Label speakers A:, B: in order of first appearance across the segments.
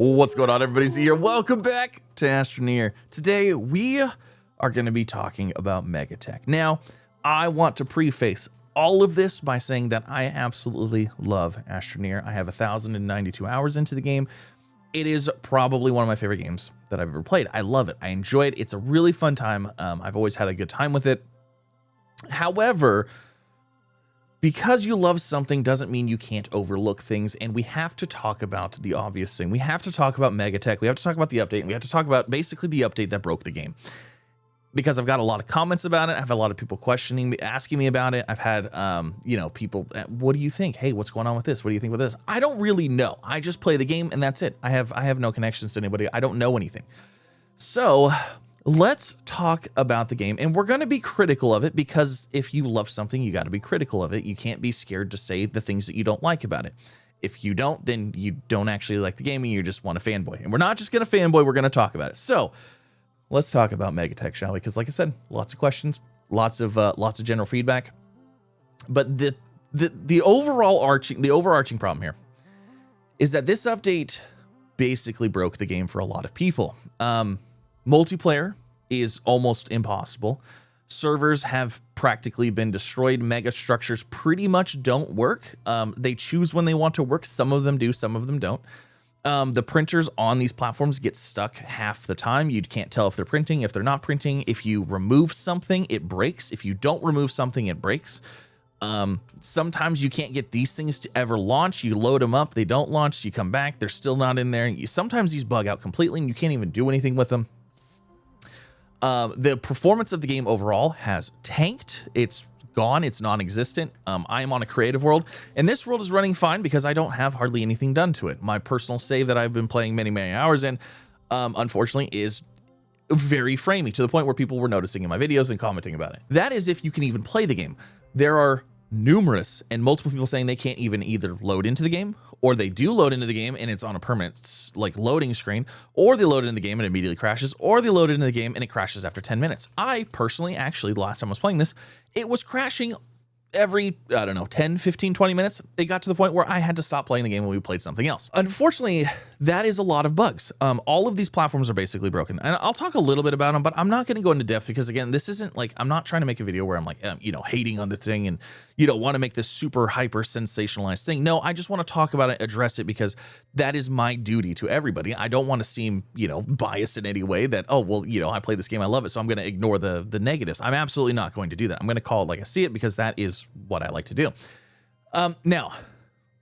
A: What's going on, everybody? Here, welcome back to Astroneer. Today we are going to be talking about Megatech. Now, I want to preface all of this by saying that I absolutely love Astroneer. I have 1,092 hours into the game. It is probably one of my favorite games that I've ever played. I love it. I enjoy it. It's a really fun time. I've always had a good time with it. However, because you love something doesn't mean you can't overlook things, and we have to talk about the obvious thing. We have to talk about Megatech, we have to talk about the update, and we have to talk about basically the update that broke the game. Because I've got a lot of comments about it, I've had a lot of people questioning me, asking me about it. I've had, people, what do you think? Hey, what's going on with this? What do you think with this? I don't really know. I just play the game, and that's it. I have no connections to anybody. I don't know anything. So let's talk about the game, and we're going to be critical of it because if you love something, you got to be critical of it. You can't be scared to say the things that you don't like about it. If you don't, then you don't actually like the game and you just want to fanboy. And we're not just going to fanboy, we're going to talk about it. So let's talk about Megatech, shall we? Because like I said, lots of questions, lots of general feedback. But the overarching problem here is that this update basically broke the game for a lot of people. Multiplayer is almost impossible. Servers have practically been destroyed. Megastructures pretty much don't work. They choose when they want to work. Some of them do, some of them don't. The printers on these platforms get stuck half the time. You can't tell if they're printing, if they're not printing. If you remove something, it breaks. If you don't remove something, it breaks. Sometimes you can't get these things to ever launch. You load them up, they don't launch. You come back, they're still not in there. Sometimes these bug out completely and you can't even do anything with them. The performance of the game overall has tanked. It's gone. It's non-existent. I am on a creative world, and this world is running fine because I don't have hardly anything done to it. My personal save that I've been playing many hours in, unfortunately, is very framey to the point where people were noticing in my videos and commenting about it. That is if you can even play the game. There are numerous and multiple people saying they can't even either load into the game, or they do load into the game and it's on a permanent loading screen, or they load into the game and it immediately crashes, or they load into the game and it crashes after 10 minutes. I personally, actually, the last time I was playing this, it was crashing every, 10, 15, 20 minutes. It got to the point where I had to stop playing the game and we played something else. Unfortunately, that is a lot of bugs. All of these platforms are basically broken, and I'll talk a little bit about them, but I'm not going to go into depth because, again, this isn't like, I'm not trying to make a video where I'm like, hating on the thing and, want to make this super hyper sensationalized thing. No, I just want to talk about it, address it, because that is my duty to everybody. I don't want to seem, biased in any way that, oh, well, I play this game, I love it, so I'm going to ignore the negatives. I'm absolutely not going to do that. I'm going to call it like I see it because that is what I like to do. Now,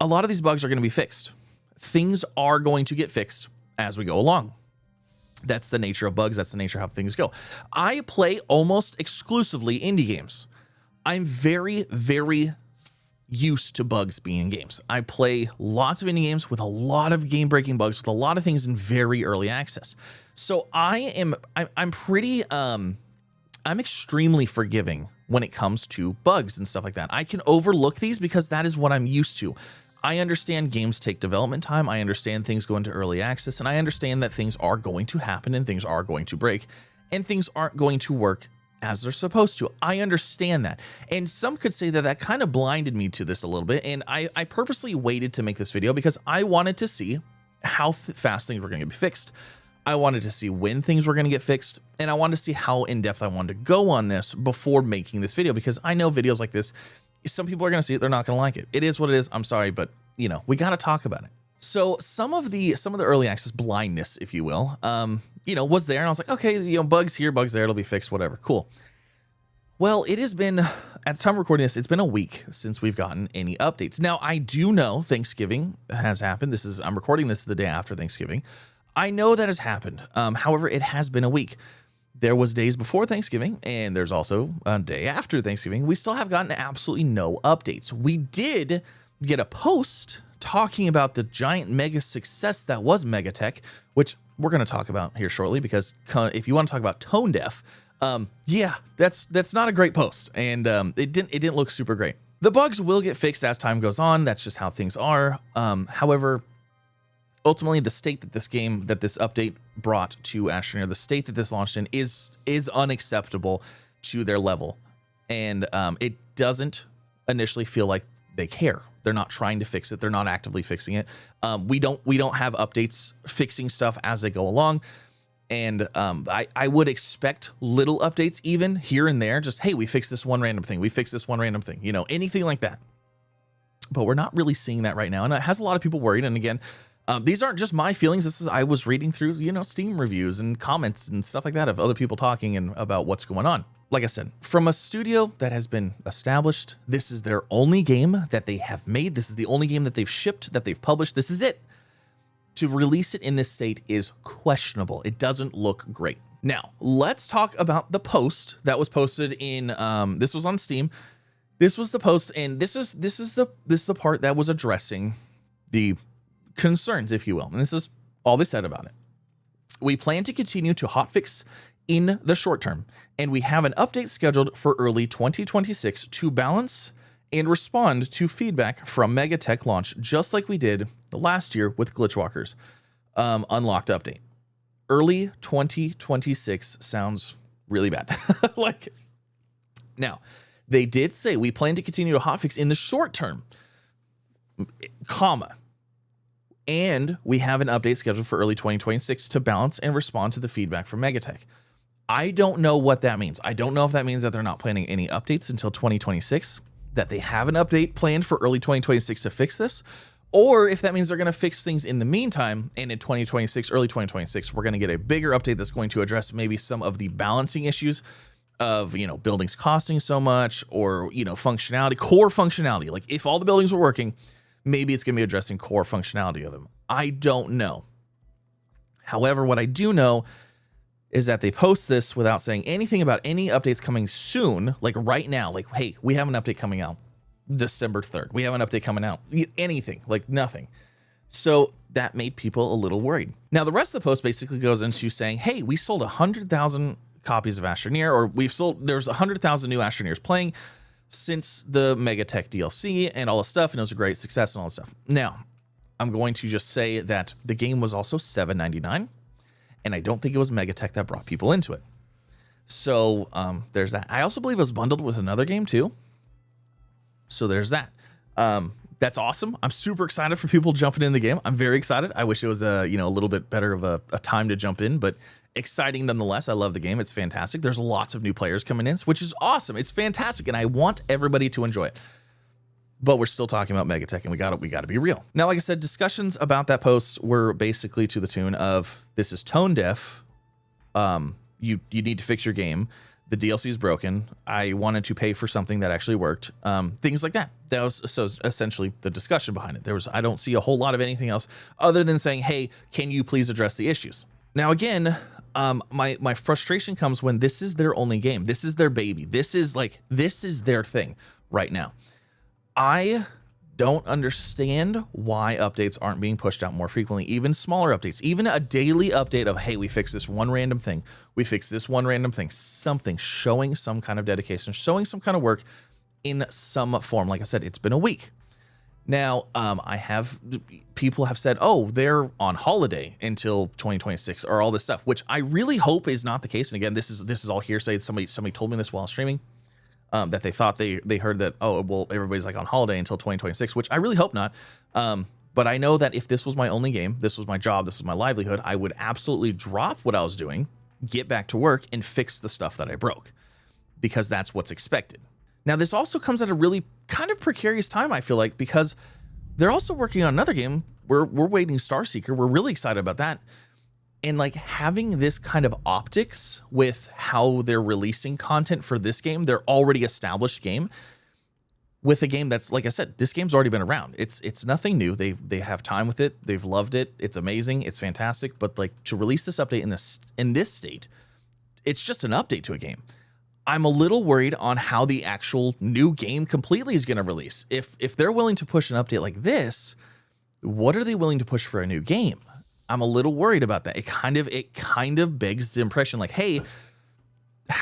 A: a lot of these bugs are going to be fixed. Things are going to get fixed as we go along. That's the nature of bugs. That's the nature of how things go. I play almost exclusively indie games. I'm very used to bugs being in games. I play lots of indie games with a lot of game-breaking bugs, with a lot of things in very early access. So I'm extremely forgiving when it comes to bugs and stuff like that. I can overlook these because that is what I'm used to. I understand games take development time. I understand things go into early access, and I understand that things are going to happen and things are going to break and things aren't going to work as they're supposed to. I understand that. And some could say that that kind of blinded me to this a little bit. And I purposely waited to make this video because I wanted to see how fast things were going to be fixed. I wanted to see when things were going to get fixed, and I wanted to see how in-depth I wanted to go on this before making this video, because I know videos like this, some people are going to see it, they're not going to like it. It is what it is. I'm sorry, but we got to talk about it. So some of the early access blindness, if you will, was there, and I was like, okay, bugs here, bugs there, it'll be fixed, whatever, cool. Well, it has been, at the time of recording this, it's been a week since we've gotten any updates. Now, I do know Thanksgiving has happened. I'm recording this the day after Thanksgiving. I know that has happened. However, it has been a week. There was days before Thanksgiving, and there's also a day after Thanksgiving. We still have gotten absolutely no updates. We did get a post talking about the giant mega success that was Megatech, which we're going to talk about here shortly, because if you want to talk about tone deaf, that's not a great post, and it didn't look super great. The bugs will get fixed as time goes on. That's just how things are. However, ultimately, the state that this update brought to Astroneer, the state that this launched in, is unacceptable to their level, and it doesn't initially feel like they care. They're not trying to fix it. They're not actively fixing it. We don't have updates fixing stuff as they go along. And I would expect little updates even here and there. Just, hey, we fixed this one random thing. We fixed this one random thing. You know, anything like that. But we're not really seeing that right now. And it has a lot of people worried. And again, these aren't just my feelings. I was reading through, you know, Steam reviews and comments and stuff like that of other people talking and about what's going on. Like I said, from a studio that has been established, this is their only game that they have made. This is the only game that they've shipped, that they've published. This is it. To release it in this state is questionable. It doesn't look great. Now, let's talk about the post that was posted in, this was on Steam. This was the post, and this is the part that was addressing the concerns, if you will. And this is all they said about it. We plan to continue to hotfix in the short term, and we have an update scheduled for early 2026 to balance and respond to feedback from Megatech launch, just like we did the last year with Glitchwalkers unlocked update. Early 2026 sounds really bad. Like, now, they did say we plan to continue to hotfix in the short term, comma, and we have an update scheduled for early 2026 to balance and respond to the feedback from Megatech. I don't know what that means. I don't know if that means that they're not planning any updates until 2026, that they have an update planned for early 2026 to fix this, or if that means they're going to fix things in the meantime, and in 2026, early 2026, we're going to get a bigger update that's going to address maybe some of the balancing issues of, you know, buildings costing so much, or, you know, functionality, core functionality. Like, if all the buildings were working, maybe it's going to be addressing core functionality of them. I don't know. However, what I do know is that they post this without saying anything about any updates coming soon, like right now, like, hey, we have an update coming out December 3rd. We have an update coming out. Anything, like nothing. So that made people a little worried. Now, the rest of the post basically goes into saying, hey, we sold 100,000 copies of Astroneer, or there's 100,000 new Astroneers playing since the Megatech DLC and all this stuff, and it was a great success and all this stuff. Now, I'm going to just say that the game was also $7.99, and I don't think it was Megatech that brought people into it. So there's that. I also believe it was bundled with another game too. So there's that. That's awesome. I'm super excited for people jumping in the game. I'm very excited. I wish it was a little bit better of a time to jump in, but exciting nonetheless. I love the game. It's fantastic. There's lots of new players coming in, which is awesome. It's fantastic, and I want everybody to enjoy it. But we're still talking about Megatech, and we got to be real. Now, like I said, discussions about that post were basically to the tune of, this is tone deaf. You need to fix your game. The DLC is broken. I wanted to pay for something that actually worked. Things like that. That was so essentially the discussion behind it. I don't see a whole lot of anything else other than saying, hey, can you please address the issues? Now, again, my frustration comes when this is their only game. This is their baby. This is their thing right now. I don't understand why updates aren't being pushed out more frequently, even smaller updates, even a daily update of, hey, we fixed this one random thing. We fixed this one random thing, something showing some kind of dedication, showing some kind of work in some form. Like I said, it's been a week. Now, people have said, oh, they're on holiday until 2026 or all this stuff, which I really hope is not the case. And again, this is all hearsay. Somebody told me this while streaming. That they thought they heard that, oh, well, everybody's like on holiday until 2026, which I really hope not. But I know that if this was my only game, this was my job, this was my livelihood, I would absolutely drop what I was doing, get back to work, and fix the stuff that I broke, because that's what's expected. Now, this also comes at a really kind of precarious time, I feel like, because they're also working on another game. We're waiting Starseeker. We're really excited about that. And like having this kind of optics with how they're releasing content for this game, their already established game, with a game that's, like I said, this game's already been around. It's nothing new. They have time with it. They've loved it. It's amazing. It's fantastic. But like to release this update in this state, it's just an update to a game. I'm a little worried on how the actual new game completely is going to release. If they're willing to push an update like this, what are they willing to push for a new game? I'm a little worried about that. It kind of begs the impression like, hey,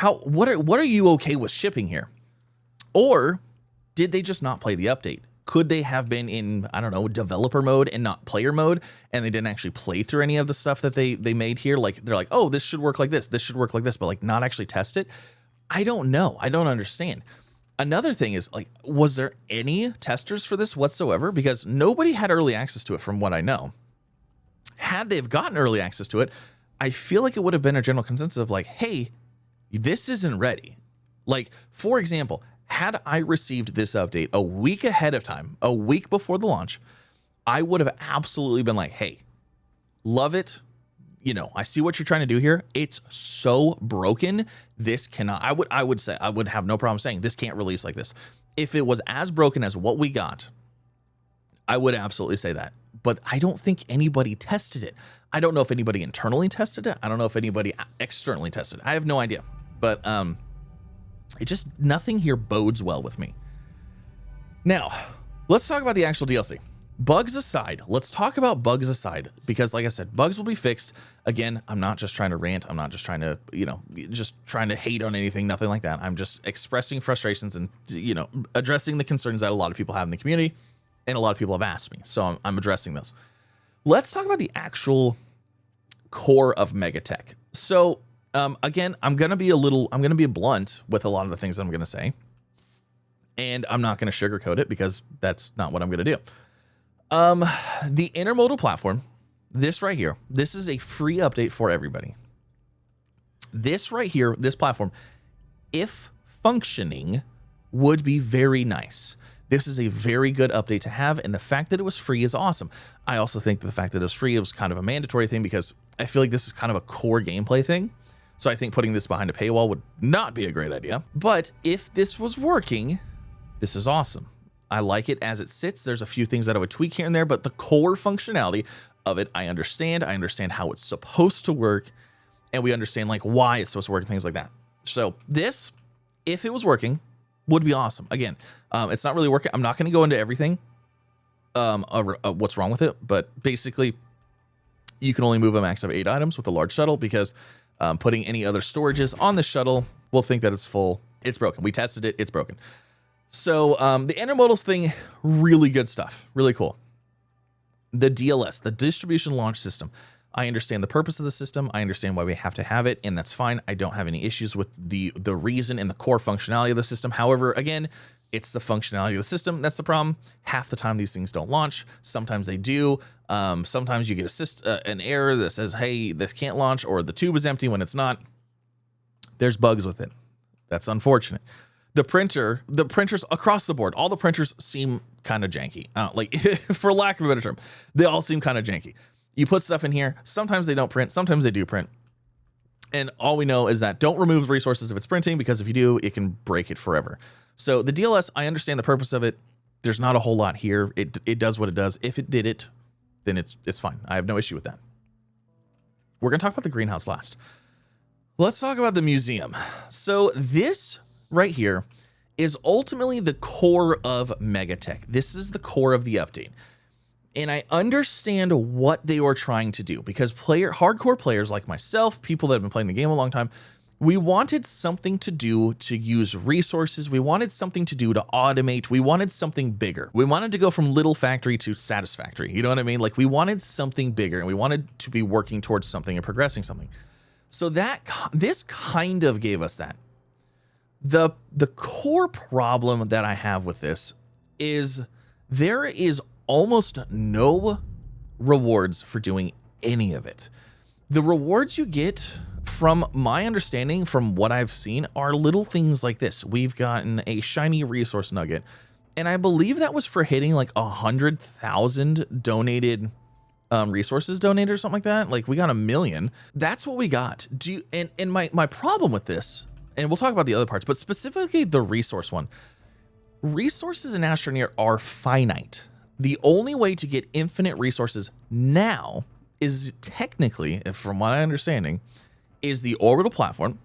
A: what are you okay with shipping here? Or did they just not play the update? Could they have been in, I don't know, developer mode and not player mode, and they didn't actually play through any of the stuff that they made here? Like they're like, oh, this should work like this should work like this, but like not actually test it? I don't know. I don't understand. Another thing is, like, was there any testers for this whatsoever? Because nobody had early access to it from what I know. Had they've gotten early access to it, I feel like it would have been a general consensus of like, hey, this isn't ready. Like, for example, had I received this update a week ahead of time, a week before the launch, I would have absolutely been like, hey, love it. You know, I see what you're trying to do here. It's so broken. This cannot, I would say, I would have no problem saying this can't release like this. If it was as broken as what we got, I would absolutely say that. But I don't think anybody tested it. I don't know if anybody internally tested it. I don't know if anybody externally tested it. I have no idea. But it just, nothing here bodes well with me. Now, let's talk about the actual DLC. Bugs aside, let's talk about bugs aside, because like I said, bugs will be fixed. Again, I'm not just trying to rant. I'm not just trying to, just trying to hate on anything, nothing like that. I'm just expressing frustrations and, addressing the concerns that a lot of people have in the community and a lot of people have asked me. So I'm addressing those. Let's talk about the actual core of Megatech. So again, I'm going to be blunt with a lot of the things I'm going to say, and I'm not going to sugarcoat it because that's not what I'm going to do. The intermodal platform, this right here, this is a free update for everybody. This right here, this platform, if functioning, would be very nice. This is a very good update to have, and the fact that it was free is awesome. I also think the fact that it was free, it was kind of a mandatory thing because I feel like this is kind of a core gameplay thing. So I think putting this behind a paywall would not be a great idea. But if this was working, this is awesome. I like it as it sits. There's a few things that I would tweak here and there, but the core functionality of it, I understand. I understand how it's supposed to work, and we understand like why it's supposed to work and things like that. So this, if it was working, would be awesome. Again, it's not really working. I'm not going to go into everything, what's wrong with it, but basically you can only move a max of 8 items with a large shuttle because putting any other storages on the shuttle will think that it's full. It's broken. We tested it. It's broken. So the intermodals thing, really good stuff. Really cool. The DLS, the distribution launch system. I understand the purpose of the system. I understand why we have to have it, and that's fine. I don't have any issues with the reason and the core functionality of the system. However, again, it's the functionality of the system that's the problem. Half the time these things don't launch. Sometimes they do. Sometimes you get an error that says, hey, this can't launch, or the tube is empty when it's not. There's bugs with it. That's unfortunate. The printers across the board, all the printers seem kind of janky. Like, for lack of a better term, they all seem kind of janky. You put stuff in here. Sometimes they don't print. Sometimes they do print. And all we know is that don't remove the resources if it's printing, because if you do, it can break it forever. So the DLS, I understand the purpose of it. There's not a whole lot here. It does what it does. If it did it, then it's fine. I have no issue with that. We're going to talk about the greenhouse last. Let's talk about the museum. So this right here is ultimately the core of Megatech. This is the core of the update. And I understand what they were trying to do, because hardcore players like myself, people that have been playing the game a long time, we wanted something to do to use resources. We wanted something to do to automate. We wanted something bigger. We wanted to go from little factory to satisfactory. You know what I mean? Like, we wanted something bigger, and we wanted to be working towards something and progressing something. So this kind of gave us that. The core problem that I have with this is there is almost no rewards for doing any of it. The rewards you get, from my understanding, from what I've seen, are little things like this. We've gotten a shiny resource nugget, and I believe that was for hitting like 100,000 donated resources donated or something like that. Like, we got 1 million. That's what we got. And my problem with this, and we'll talk about the other parts, but specifically the resource one. Resources in Astroneer are finite. The only way to get infinite resources now is technically, from my understanding, is the orbital platform,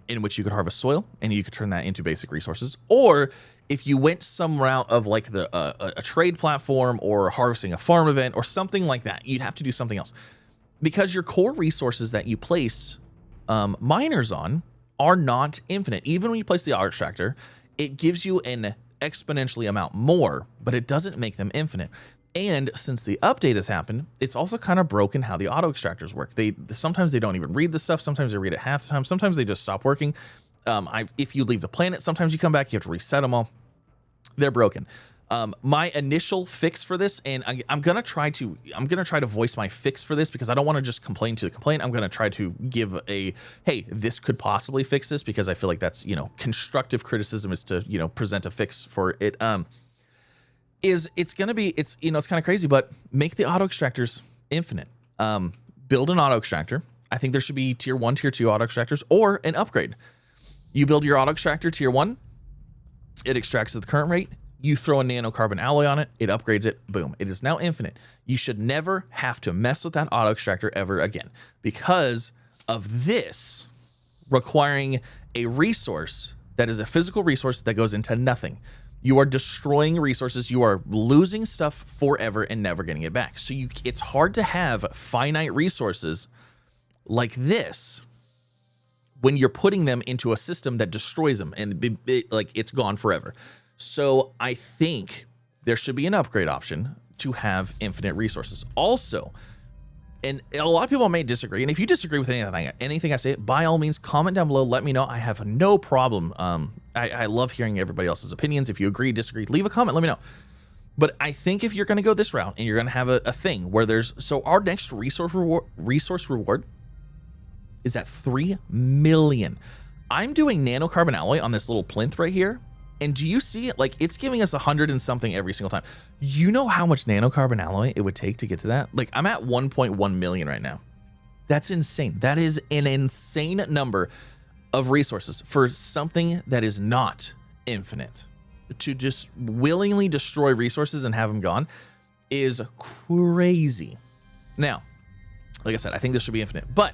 A: in which you could harvest soil and you could turn that into basic resources. Or if you went some route of like a trade platform or harvesting a farm event or something like that, you'd have to do something else, because your core resources that you place miners on are not infinite. Even when you place the auto extractor, it gives you an exponentially amount more, but it doesn't make them infinite. And since the update has happened, it's also kind of broken how the auto extractors work. Sometimes they don't even read the stuff. Sometimes they read it half the time. Sometimes they just stop working. If you leave the planet, sometimes you come back, you have to reset them all. They're broken. My initial fix for this, and I'm gonna try to voice my fix for this because I don't want to just complain to the complaint. I'm gonna try to give a, hey, this could possibly fix this, because I feel like that's, constructive criticism is to, present a fix for it. It's kind of crazy, but make the auto extractors infinite. Build an auto extractor. I think there should be tier 1, tier 2 auto extractors, or an upgrade. You build your auto extractor tier 1, it extracts at the current rate. You throw a nanocarbon alloy on it, it upgrades it, boom. It is now infinite. You should never have to mess with that auto extractor ever again because of this requiring a resource that is a physical resource that goes into nothing. You are destroying resources. You are losing stuff forever and never getting it back. So it's hard to have finite resources like this when you're putting them into a system that destroys them and it's gone forever. So I think there should be an upgrade option to have infinite resources. Also, and a lot of people may disagree, and if you disagree with anything I say, by all means, comment down below. Let me know. I have no problem. I love hearing everybody else's opinions. If you agree, disagree, leave a comment. Let me know. But I think if you're going to go this route and you're going to have a thing where our next resource reward is at 3 million. I'm doing nanocarbon alloy on this little plinth right here. And do you see it? Like, it's giving us 100 and something every single time. You know how much nanocarbon alloy it would take to get to that? Like, I'm at 1.1 million right now. That's insane. That is an insane number of resources for something that is not infinite. To just willingly destroy resources and have them gone is crazy. Now, like I said, I think this should be infinite. But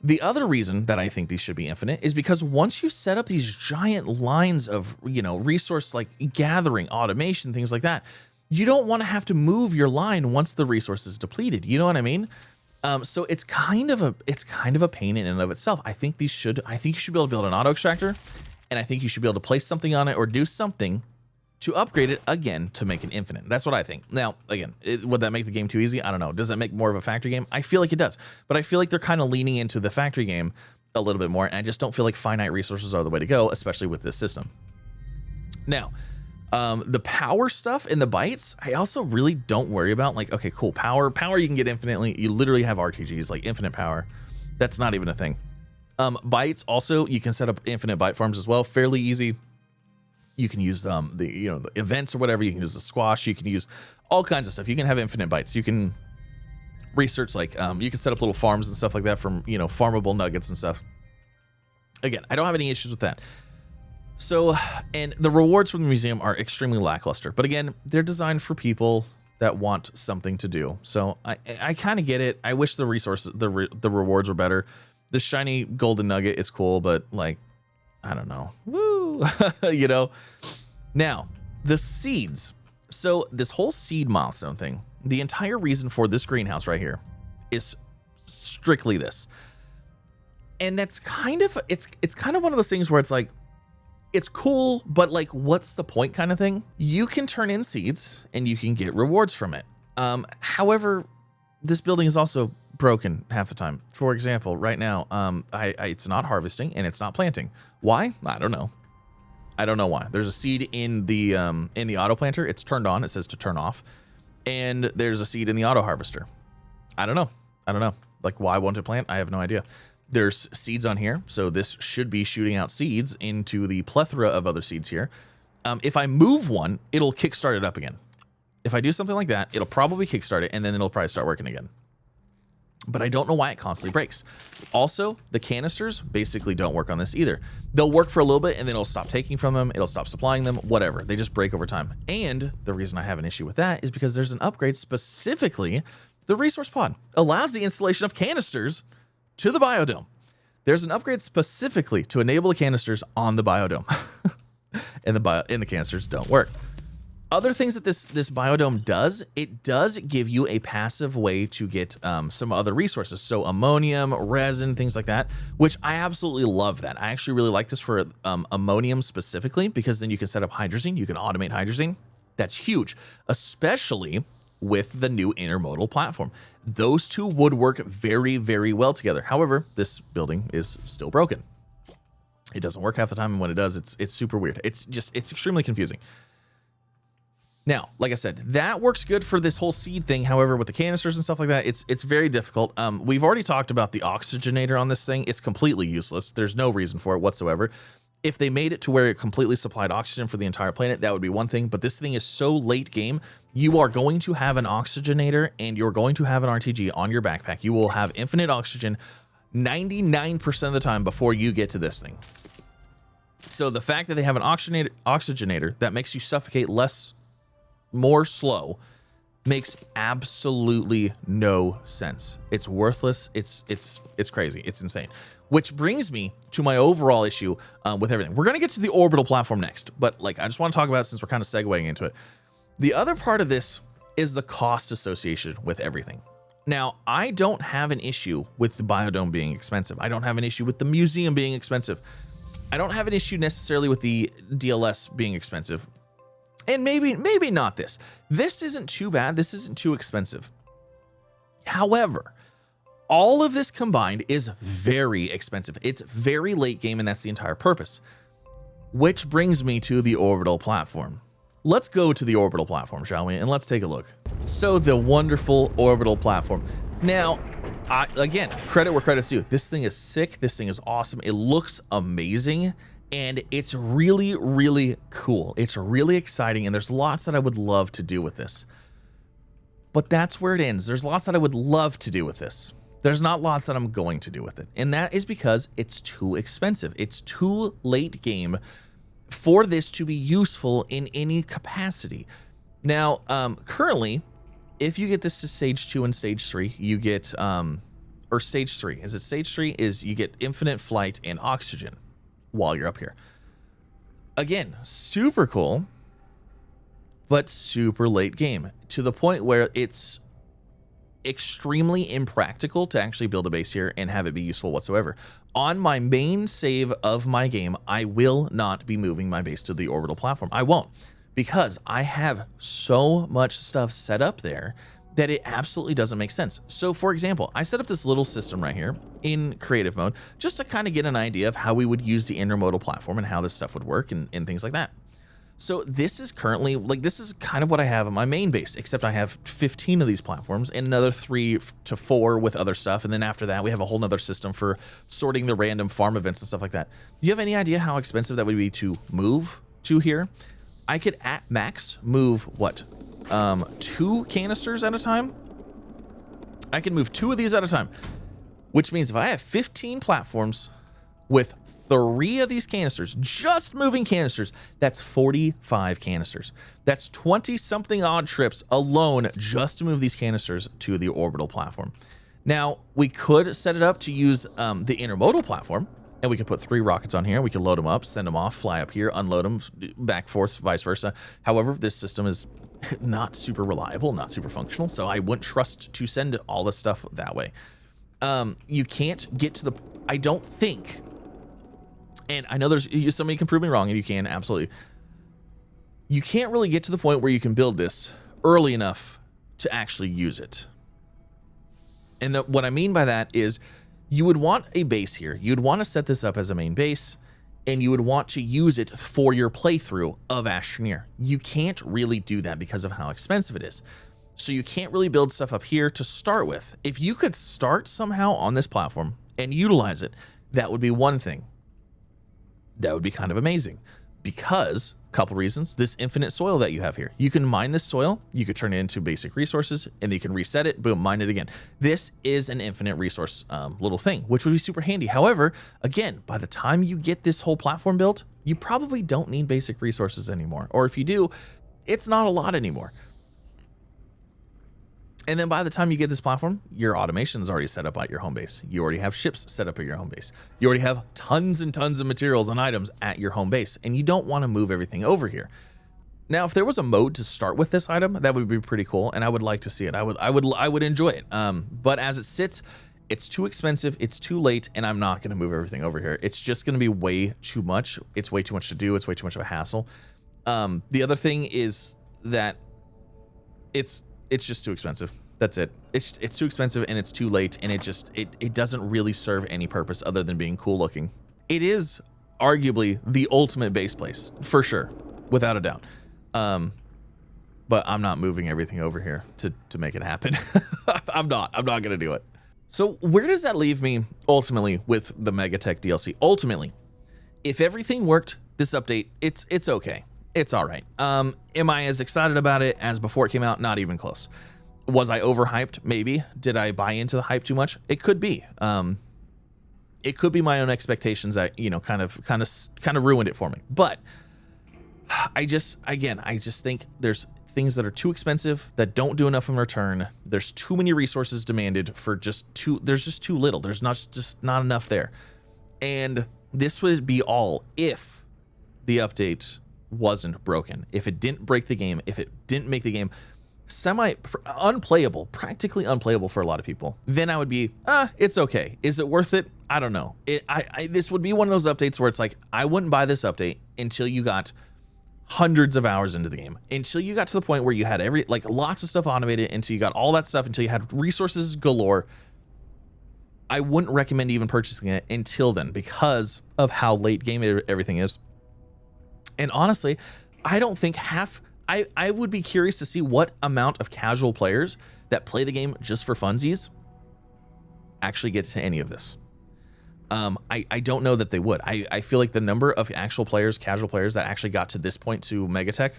A: the other reason that I think these should be infinite is because once you set up these giant lines of, resource like gathering, automation, things like that, you don't want to have to move your line once the resource is depleted. You know what I mean? So it's kind of a pain in and of itself. I think you should be able to build an auto extractor, and I think you should be able to place something on it or do something to upgrade it again to make it infinite. That's what I think. Now, again, would that make the game too easy? I don't know. Does that make more of a factory game? I feel like it does, but I feel like they're kind of leaning into the factory game a little bit more, and I just don't feel like finite resources are the way to go, especially with this system. Now, the power stuff and the bytes, I also really don't worry about. Like, okay, cool, power you can get infinitely. You literally have RTGs, like infinite power. That's not even a thing. Bytes also, you can set up infinite byte farms as well, fairly easy. You can use the events or whatever. You can use the squash. You can use all kinds of stuff. You can have infinite bytes. You can research you can set up little farms and stuff like that from farmable nuggets and stuff. Again, I don't have any issues with that. So, and the rewards from the museum are extremely lackluster. But again, they're designed for people that want something to do. So I kind of get it. I wish the rewards were better. The shiny golden nugget is cool, but like, I don't know. Woo! Now, the seeds. So this whole seed milestone thing, the entire reason for this greenhouse right here is strictly this. And that's kind of, it's kind of one of those things where it's like, it's cool, but like, what's the point kind of thing? You can turn in seeds and you can get rewards from it. However, this building is also broken half the time. For example, right now, it's not harvesting and it's not planting. Why? I don't know. I don't know why. There's a seed in the auto planter. It's turned on. It says to turn off. And there's a seed in the auto harvester. I don't know. Like, why won't it plant? I have no idea. There's seeds on here. So this should be shooting out seeds into the plethora of other seeds here. If I move one, it'll kickstart it up again. If I do something like that, it'll probably kickstart it and then it'll probably start working again. But I don't know why it constantly breaks. Also, the canisters basically don't work on this either. They'll work for a little bit and then it'll stop taking from them. It'll stop supplying them, whatever. They just break over time. And the reason I have an issue with that is because there's an upgrade, specifically the resource pod allows the installation of canisters to the biodome. There's an upgrade specifically to enable the canisters on the biodome. and the canisters don't work. Other things that this biodome does, it does give you a passive way to get some other resources. So ammonium, resin, things like that, which I absolutely love that. I actually really like this for ammonium specifically, because then you can set up hydrazine, you can automate hydrazine. That's huge, especially with the new intermodal platform. Those two would work very, very well together. However, this building is still broken. It doesn't work half the time, and when it does, it's super weird. It's extremely confusing. Now, like I said, that works good for this whole seed thing. However, with the canisters and stuff like that, it's very difficult. We've already talked about the oxygenator on this thing. It's completely useless. There's no reason for it whatsoever. If they made it to where it completely supplied oxygen for the entire planet, that would be one thing. But this thing is so late game, you are going to have an oxygenator and you're going to have an RTG on your backpack. You will have infinite oxygen 99% of the time before you get to this thing. So the fact that they have an oxygenator that makes you suffocate more slow makes absolutely no sense. It's worthless. It's crazy. It's insane. Which brings me to my overall issue with everything. We're going to get to the orbital platform next, but like I just want to talk about it since we're kind of segueing into it. The other part of this is the cost associated with everything. Now, I don't have an issue with the biodome being expensive. I don't have an issue with the museum being expensive. I don't have an issue necessarily with the DLS being expensive. And maybe not this. This isn't too bad. This isn't too expensive. However, all of this combined is very expensive. It's very late game, and that's the entire purpose. Which brings me to the orbital platform. Let's go to the orbital platform, shall we? And let's take a look. So the wonderful orbital platform. Now, again, credit where credit's due. This thing is sick. This thing is awesome. It looks amazing. And it's really, really cool. It's really exciting, and there's lots that I would love to do with this. But that's where it ends. There's lots that I would love to do with this. There's not lots that I'm going to do with it. And that is because it's too expensive. It's too late game for this to be useful in any capacity. Now, currently, if you get this to stage 2 and stage 3, you get, or stage 3. Is it stage 3? Is you get infinite flight and oxygen while you're up here. Again, super cool, but super late game to the point where it's extremely impractical to actually build a base here and have it be useful whatsoever. On my main save of my game, I will not be moving my base to the orbital platform. I won't, because I have so much stuff set up there that it absolutely doesn't make sense. So for example, I set up this little system right here in creative mode just to kind of get an idea of how we would use the intermodal platform and how this stuff would work and things like that. So this is currently, like, this is kind of what I have on my main base, except I have 15 of these platforms and another 3 to 4 with other stuff. And then after that, we have a whole nother system for sorting the random farm events and stuff like that. Do you have any idea how expensive that would be to move to here? I could at max move what? 2 canisters at a time. I can move 2 of these at a time, which means if I have 15 platforms with 3 of these canisters, just moving canisters, that's 45 canisters. That's 20 something odd trips alone just to move these canisters to the orbital platform. Now, we could set it up to use the intermodal platform, and we could put 3 rockets on here. We could load them up, send them off, fly up here, unload them, back, forth, vice versa. However, this system is not super reliable, not super functional, so I wouldn't trust to send all this stuff that way. You can't get to the, I don't think, and I know there's, somebody can prove me wrong, and you can, absolutely. You can't really get to the point where you can build this early enough to actually use it. And what I mean by that is you would want a base here. You'd want to set this up as a main base, and you would want to use it for your playthrough of Astroneer. You can't really do that because of how expensive it is. So you can't really build stuff up here to start with. If you could start somehow on this platform and utilize it, that would be one thing. That would be kind of amazing, because a couple reasons. This infinite soil that you have here, you can mine this soil, you could turn it into basic resources, and you can reset it, boom, mine it again. This is an infinite resource little thing, which would be super handy. However, again, by the time you get this whole platform built, you probably don't need basic resources anymore, or if you do, it's not a lot anymore. And then by the time you get this platform, your automation is already set up at your home base. You already have ships set up at your home base. You already have tons and tons of materials and items at your home base, and you don't want to move everything over here. Now, if there was a mode to start with this item, that would be pretty cool, and I would like to see it. I would enjoy it. But as it sits, it's too expensive, it's too late, and I'm not going to move everything over here. It's just going to be way too much. It's way too much to do. It's way too much of a hassle. The other thing is that it's just too expensive. That's it. It's too expensive, and it's too late, and it doesn't really serve any purpose other than being cool looking. It is arguably the ultimate base place for sure, without a doubt. But I'm not moving everything over here to make it happen. I'm not gonna do it. So where does that leave me ultimately with the Megatech DLC? Ultimately, if everything worked this update, it's okay. It's all right. Am I as excited about it as before it came out? Not even close. Was I overhyped? Maybe. Did I buy into the hype too much? It could be. It could be my own expectations that, you know, kind of ruined it for me. But I just think there's things that are too expensive, that don't do enough in return. There's too many resources demanded for there's just too little. There's just not enough there. And this would be all if the update wasn't broken. If it didn't break the game, if it didn't make the game unplayable, practically unplayable for a lot of people, then I would be, it's okay. Is it worth it? I don't know. This would be one of those updates where it's like, I wouldn't buy this update until you got hundreds of hours into the game, until you got to the point where you had lots of stuff automated, until you got all that stuff, until you had resources galore. I wouldn't recommend even purchasing it until then because of how late game everything is. And honestly, I don't think I would be curious to see what amount of casual players that play the game just for funsies actually get to any of this. I don't know that they would. I feel like the number of actual players, casual players that actually got to this point to Megatech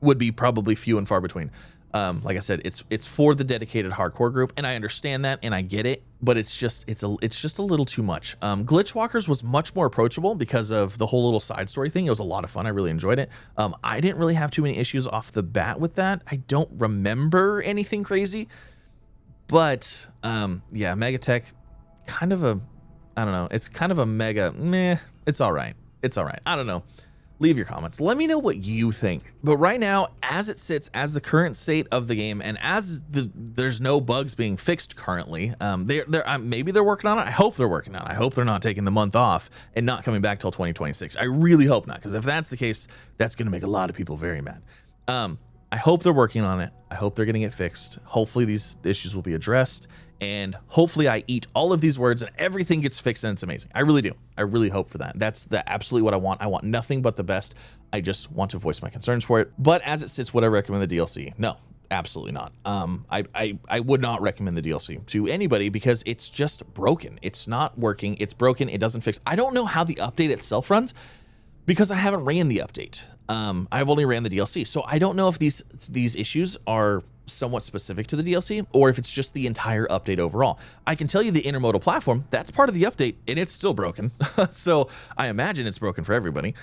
A: would be probably few and far between. Like I said, it's for the dedicated hardcore group, and I understand that and I get it, but it's just a little too much. Glitch Walkers was much more approachable because of the whole little side story thing. It was a lot of fun. I really enjoyed it. I didn't really have too many issues off the bat with that. I don't remember anything crazy, but yeah, Megatech, kind of a, I don't know. It's kind of a mega meh. It's all right. It's all right. I don't know. Leave your comments. Let me know what you think. But right now, as it sits, as the current state of the game, and as there's no bugs being fixed currently, maybe they're working on it. I hope they're working on it. I hope they're not taking the month off and not coming back till 2026. I really hope not, because if that's the case, that's going to make a lot of people very mad. I hope they're working on it. I hope they're getting it fixed. Hopefully these issues will be addressed, and hopefully I eat all of these words and everything gets fixed and it's amazing. I really do. I really hope for that. That's absolutely what I want. I want nothing but the best. I just want to voice my concerns for it. But as it sits, would I recommend the DLC? No, absolutely not. I would not recommend the DLC to anybody because it's just broken. It's not working. It's broken. It doesn't fix. I don't know how the update itself runs, because I haven't ran the update. I've only ran the DLC. So I don't know if these issues are somewhat specific to the DLC or if it's just the entire update overall. I can tell you the intermodal platform, that's part of the update, and it's still broken. So I imagine it's broken for everybody.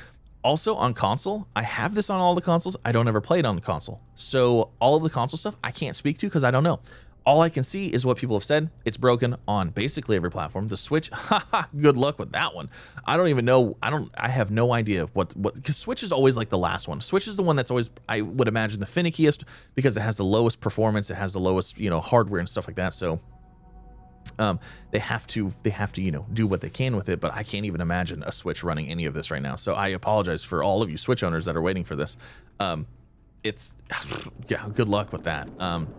A: Also on console, I have this on all the consoles. I don't ever play it on the console. So all of the console stuff I can't speak to because I don't know. All I can see is what people have said. It's broken on basically every platform. The Switch, good luck with that one. I don't even know. I have no idea what, because Switch is always like the last one. Switch is the one that's always, I would imagine, the finickiest because it has the lowest performance. It has the lowest, hardware and stuff like that. So they have to, do what they can with it, but I can't even imagine a Switch running any of this right now. So I apologize for all of you Switch owners that are waiting for this. Yeah, good luck with that.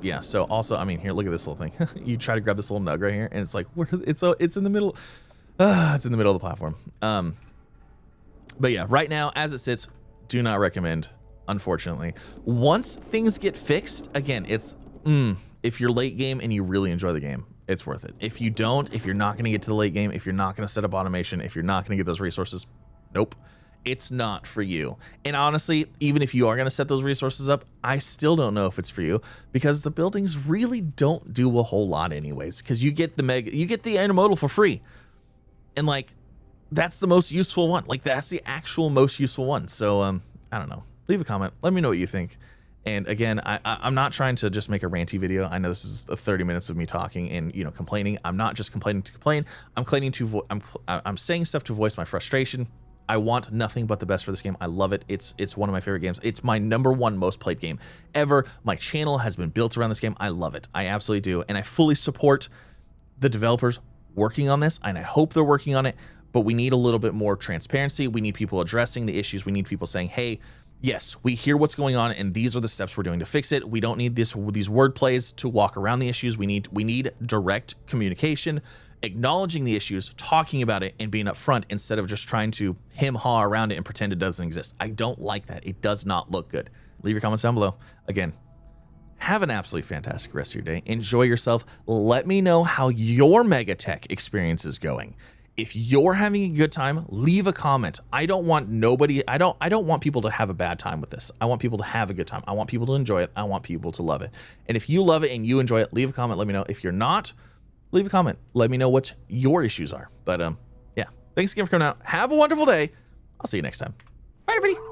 A: Yeah, so also, I mean, here, look at this little thing. You try to grab this little nug right here, and it's like, it's in the middle. It's in the middle of the platform. But yeah, right now, as it sits, do not recommend, unfortunately. Once things get fixed, again, it's, if you're late game and you really enjoy the game, it's worth it. If you don't, if you're not going to get to the late game, if you're not going to set up automation, if you're not going to get those resources, nope. It's not for you. And honestly, even if you are going to set those resources up, I still don't know if it's for you because the buildings really don't do a whole lot anyways, because you get the intermodal for free. And like, that's the most useful one. Like, that's the actual most useful one. So, I don't know. Leave a comment. Let me know what you think. And again, I'm not trying to just make a ranty video. I know this is 30 minutes of me talking and, complaining. I'm not just complaining to complain. I'm saying stuff to voice my frustration. I want nothing but the best for this game. I love it. It's one of my favorite games. It's my #1 most played game ever. My channel has been built around this game. I love it. I absolutely do. And I fully support the developers working on this, and I hope they're working on it, but we need a little bit more transparency. We need people addressing the issues. We need people saying, hey, yes, we hear what's going on, and these are the steps we're doing to fix it. We don't need these word plays to walk around the issues. We need direct communication acknowledging the issues, talking about it, and being upfront instead of just trying to hem-haw around it and pretend it doesn't exist. I don't like that. It does not look good. Leave your comments down below. Again, have an absolutely fantastic rest of your day. Enjoy yourself. Let me know how your Megatech experience is going. If you're having a good time, leave a comment. I don't want people to have a bad time with this. I want people to have a good time. I want people to enjoy it. I want people to love it. And if you love it and you enjoy it, leave a comment. Let me know. If you're not, leave a comment. Let me know what your issues are. But yeah, thanks again for coming out. Have a wonderful day. I'll see you next time. Bye, everybody.